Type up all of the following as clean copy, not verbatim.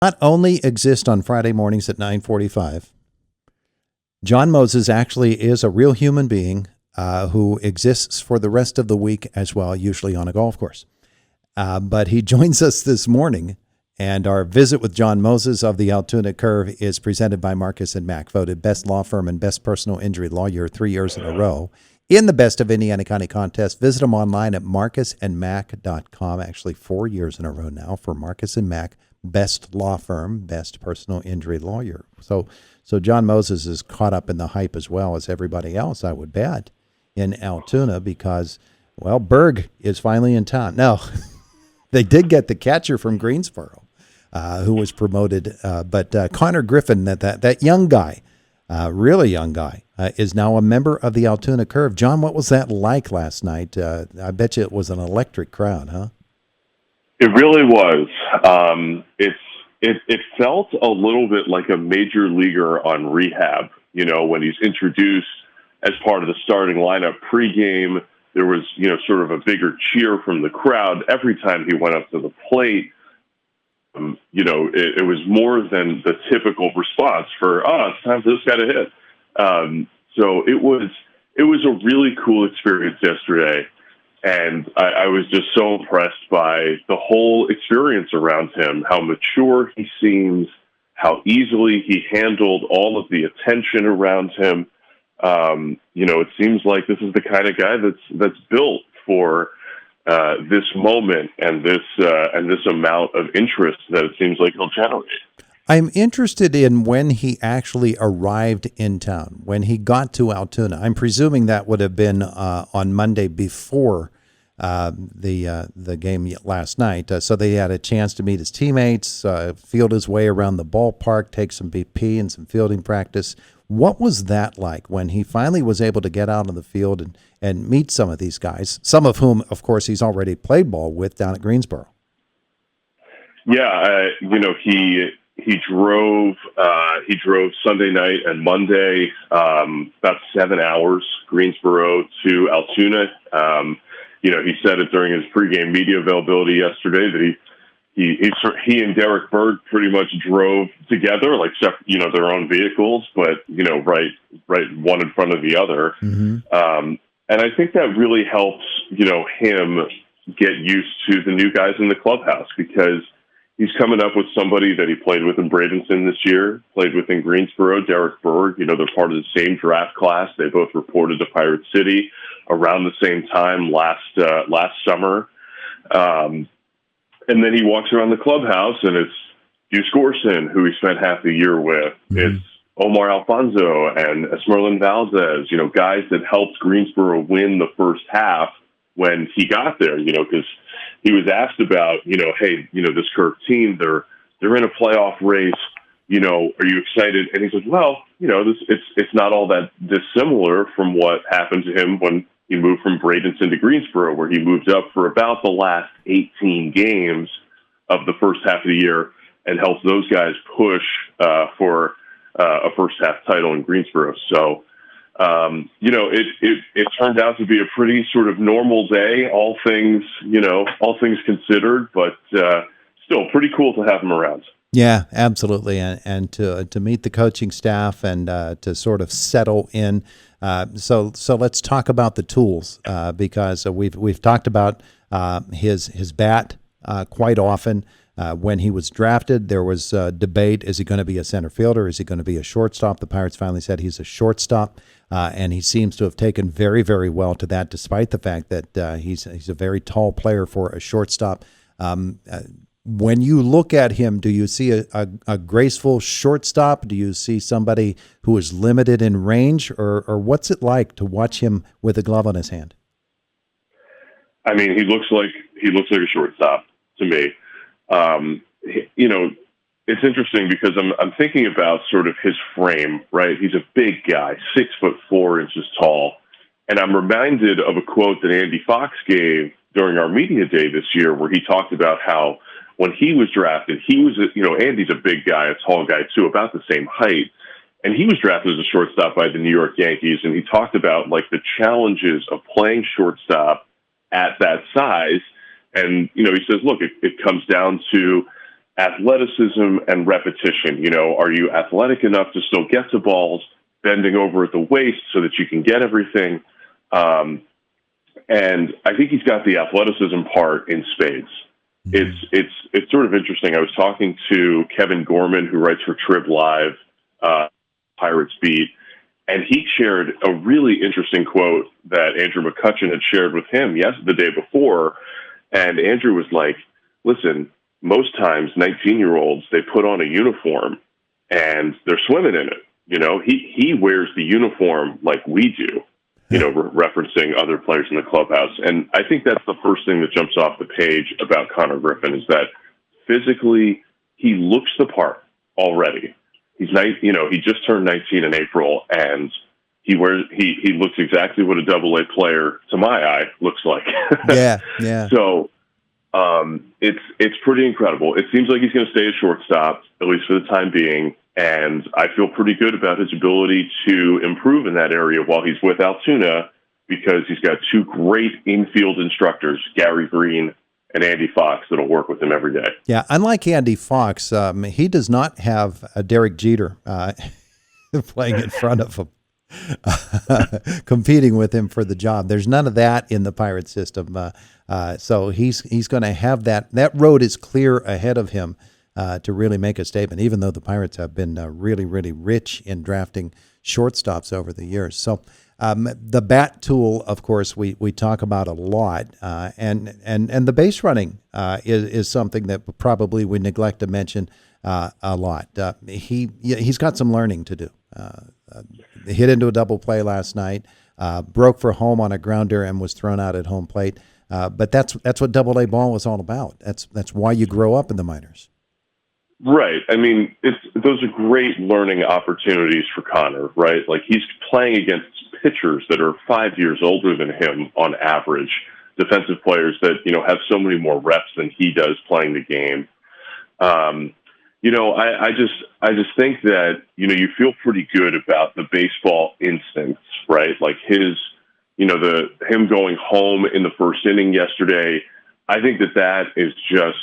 Not only exist on Friday mornings at 9:45. Jon Mozes actually is a real human being who exists for the rest of the week as well, usually on a golf course. But he joins us this morning, and our visit with Jon Mozes of the Altoona Curve is presented by Marcus & Mack, voted best law firm and best personal injury lawyer 3 years in a row in the Best of Indiana County contest. Visit them online at marcusandmack.com. Actually, 4 years in a row now for Marcus & Mack, best law firm, best personal injury lawyer. So Jon Mozes is caught up in the hype as well as everybody else, I would bet, in Altoona because, well, Berg is finally in town. No, they did get the catcher from Greensboro, who was promoted, but Konnor Griffin, that young guy, really young guy, is now a member of the Altoona Curve. John, what was that like last night? I bet you it was an electric crowd, huh? It really was. It felt a little bit like a major leaguer on rehab. You know, when he's introduced as part of the starting lineup pregame, there was, sort of a bigger cheer from the crowd every time he went up to the plate. It was more than the typical response for, it's time for this guy to hit. So it was a really cool experience yesterday. And I was just so impressed by the whole experience around him, how mature he seems, how easily he handled all of the attention around him. It seems like this is the kind of guy that's built for this moment and this amount of interest that it seems like he'll generate. I'm interested in when he actually arrived in town, when he got to Altoona. I'm presuming that would have been on Monday before the game last night. So they had a chance to meet his teammates, field his way around the ballpark, take some BP and some fielding practice. What was that like when he finally was able to get out on the field and meet some of these guys, some of whom, of course, he's already played ball with down at Greensboro? Yeah, he drove Sunday night and Monday, about 7 hours, Greensboro to Altoona. He said it during his pregame media availability yesterday that he and Derek Berg pretty much drove together, like, their own vehicles, but, right one in front of the other. Mm-hmm. And I think that really helps, him get used to the new guys in the clubhouse because he's coming up with somebody that he played with in Bradenton this year, played with in Greensboro, Derek Berg. They're part of the same draft class. They both reported to Pirate City around the same time last summer. And then he walks around the clubhouse, and it's Deuce Gorson, who he spent half the year with. Mm-hmm. It's Omar Alfonso and Esmeralyn Valdez, guys that helped Greensboro win the first half when he got there, because he was asked about, hey, this Curve team, they're in a playoff race, are you excited? And he says, well, it's not all that dissimilar from what happened to him when he moved from Bradenton to Greensboro, where he moved up for about the last 18 games of the first half of the year and helped those guys push for a first half title in Greensboro. So, it turned out to be a pretty sort of normal day, all things considered, but still pretty cool to have him around. Yeah, absolutely, and to meet the coaching staff and to sort of settle in. So let's talk about the tools because we've talked about his bat quite often. When he was drafted, there was debate: is he going to be a center fielder? Is he going to be a shortstop? The Pirates finally said he's a shortstop, and he seems to have taken very, very well to that, despite the fact that he's a very tall player for a shortstop. When you look at him, do you see a graceful shortstop? Do you see somebody who is limited in range, or what's it like to watch him with a glove on his hand? I mean, he looks like a shortstop to me. It's interesting because I'm thinking about sort of his frame, right? He's a big guy, 6'4" tall. And I'm reminded of a quote that Andy Fox gave during our media day this year, where he talked about how when he was drafted, he was, Andy's a big guy, a tall guy too, about the same height. And he was drafted as a shortstop by the New York Yankees. And he talked about like the challenges of playing shortstop at that size. And, he says, look, it comes down to athleticism and repetition. You know, are you athletic enough to still get to balls, bending over at the waist so that you can get everything? And I think he's got the athleticism part in spades. It's sort of interesting. I was talking to Kevin Gorman, who writes for Trib Live, Pirates Beat, and he shared a really interesting quote that Andrew McCutchen had shared with him the day before. And Andrew was like, listen, most times 19-year-olds, they put on a uniform and they're swimming in it. You know, he wears the uniform like we do, you know, referencing other players in the clubhouse. And I think that's the first thing that jumps off the page about Konnor Griffin is that physically he looks the part already. He's nice, you know, he just turned 19 in April, and he looks exactly what a AA player, to my eye, looks like. Yeah. So it's pretty incredible. It seems like he's going to stay at shortstop, at least for the time being, and I feel pretty good about his ability to improve in that area while he's with Altoona, because he's got two great infield instructors, Gary Green and Andy Fox, that'll work with him every day. Yeah, unlike Andy Fox, he does not have a Derek Jeter playing in front of him, competing with him for the job. There's none of that in the Pirate system. So he's going to have that. That road is clear ahead of him to really make a statement, even though the Pirates have been really, really rich in drafting shortstops over the years. So the bat tool, of course, we talk about a lot, and the base running is something that probably we neglect to mention a lot. He's got some learning to do. Hit into a double play last night, broke for home on a grounder and was thrown out at home plate. But that's what AA ball is all about. That's why you grow up in the minors. Right. I mean, those are great learning opportunities for Konnor, right? Like, he's playing against pitchers that are 5 years older than him on average, defensive players that, you know, have so many more reps than he does playing the game. You know, I just think that, you know, you feel pretty good about the baseball instincts, right? Like him going home in the first inning yesterday. I think that is just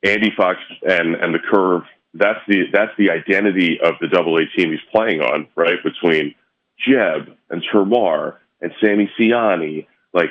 Andy Fox and the curve. That's the identity of the AA team he's playing on, right? Between Jeb and Termar and Sammy Ciani. Like,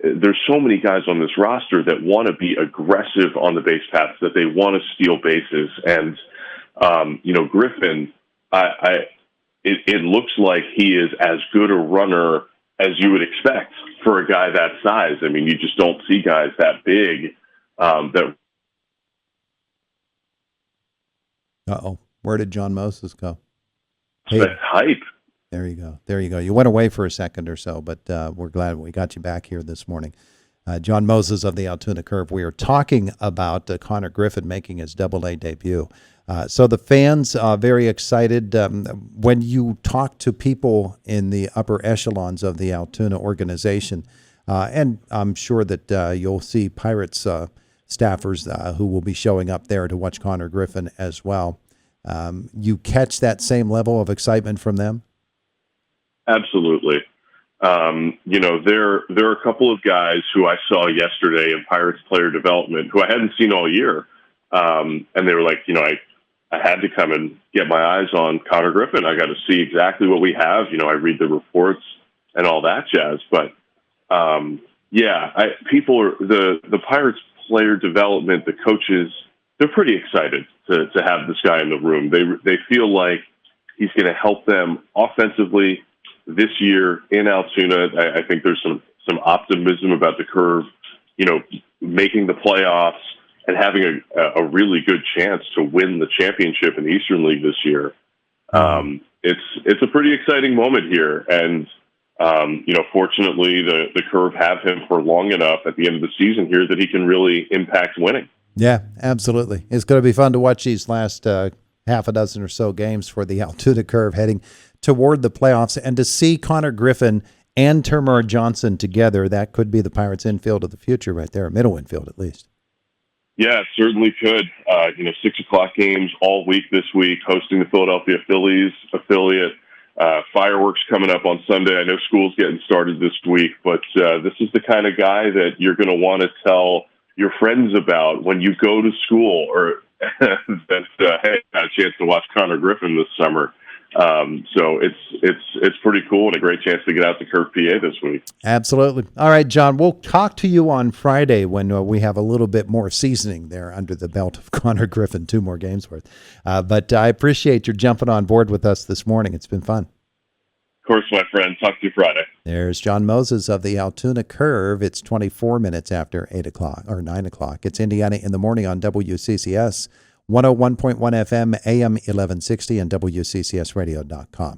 there's so many guys on this roster that want to be aggressive on the base paths, that they want to steal bases. And, you know, Griffin, it looks like he is as good a runner as you would expect for a guy that size. I mean, you just don't see guys that big that. Uh-oh. Where did Jon Mozes go? Hey. That's hype. There you go. You went away for a second or so, but we're glad we got you back here this morning. Jon Mozes of the Altoona Curve. We are talking about Konnor Griffin making his AA debut. So the fans are very excited. When you talk to people in the upper echelons of the Altoona organization, and I'm sure that you'll see Pirates staffers who will be showing up there to watch Konnor Griffin as well. You catch that same level of excitement from them? Absolutely. You know, there are a couple of guys who I saw yesterday in Pirates player development who I hadn't seen all year. And they were like, you know, I had to come and get my eyes on Konnor Griffin. I got to see exactly what we have. You know, I read the reports and all that jazz. But, the Pirates player development, the coaches, they're pretty excited to have this guy in the room. They feel like he's going to help them offensively this year in Altoona. I think there's some optimism about the Curve, you know, making the playoffs and having a really good chance to win the championship in the Eastern League this year. It's a pretty exciting moment here. And, you know, fortunately the Curve have him for long enough at the end of the season here that he can really impact winning. Yeah, absolutely. It's going to be fun to watch these last half a dozen or so games for the Altoona Curve heading toward the playoffs, and to see Konnor Griffin and Termar Johnson together. That could be the Pirates infield of the future right there, middle infield at least. Yeah, it certainly could. 6:00 games all week this week, hosting the Philadelphia Phillies affiliate. Fireworks coming up on Sunday. I know school's getting started this week, but this is the kind of guy that you're going to want to tell your friends about when you go to school, or that hey, I got a chance to watch Konnor Griffin this summer. So it's pretty cool and a great chance to get out to Kirk, PA this week. Absolutely. All right, John, we'll talk to you on Friday when we have a little bit more seasoning there under the belt of Konnor Griffin, 2 more games worth. But I appreciate your jumping on board with us this morning. It's been fun. Of course, my friend. Talk to you Friday. There's Jon Mozes of the Altoona Curve. It's 24 minutes after 8 o'clock or 9 o'clock. It's Indiana in the Morning on WCCS, 101.1 FM, AM 1160, and WCCSradio.com.